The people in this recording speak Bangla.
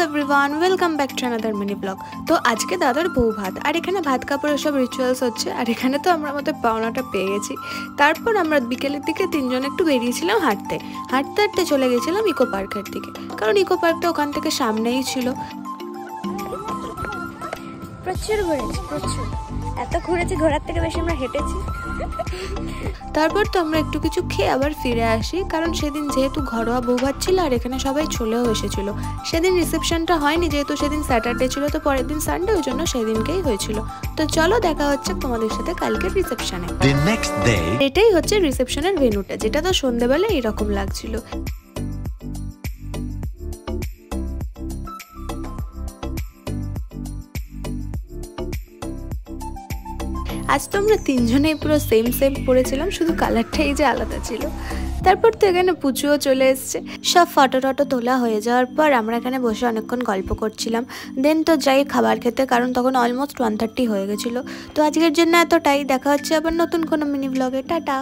Everyone, welcome back to another mini blog. তো আজকে দাদার বউ ভাত, আর এখানে ভাত কাপড়ের সব রিচুয়ালস হচ্ছে। আর এখানে তো আমরা আমাদের পাওনাটা পেয়ে গেছি। তারপর আমরা বিকেলের দিকে তিনজন একটু বেরিয়েছিলাম হাঁটতে হাঁটতে চলে গেছিলাম ইকো পার্কের দিকে, কারণ ইকো পার্কটা ওখান থেকে সামনেই ছিল। প্রচুর ঘুরেছি, প্রচুর এত ঘুরেছি, ঘোরার থেকে বেশি আমরা হেঁটেছি। তারপর তো আমরা একটু কিছু খেয়ে আবার ফিরে আসি, কারণ সেদিন যেহেতু ঘরোয়া বউ ভাত ছিল আর এখানে সবাই চলেও এসেছিল। সেদিন রিসেপশনটা হয়নি, যেহেতু সেদিন স্যাটারডে ছিল, তো পরের দিন সানডে, ওই জন্য সেদিনকেই হয়েছিল। তো চলো দেখা হচ্ছে তোমাদের সাথে কালকের রিসেপশনে। এটাই হচ্ছে রিসেপশনের ভেন্যুটা, যেটা তো সন্ধ্যেবেলা এরকম লাগছিল। আজ তো আমরা তিনজনেই পুরো সেম পরেছিলাম, শুধু কালারটাই যে আলাদা ছিল। তারপর তো এখানে পুজোও চলে এসছে। সব ফটো টটো তোলা হয়ে যাওয়ার পর আমরা এখানে বসে অনেকক্ষণ গল্প করছিলাম। দেন তো যাই খাবার খেতে, কারণ তখন অলমোস্ট 1:30 হয়ে গেছিলো। তো আজকের জন্য এতটাই, দেখা হচ্ছে আবার নতুন কোনো মিনি ব্লগে। টাটা।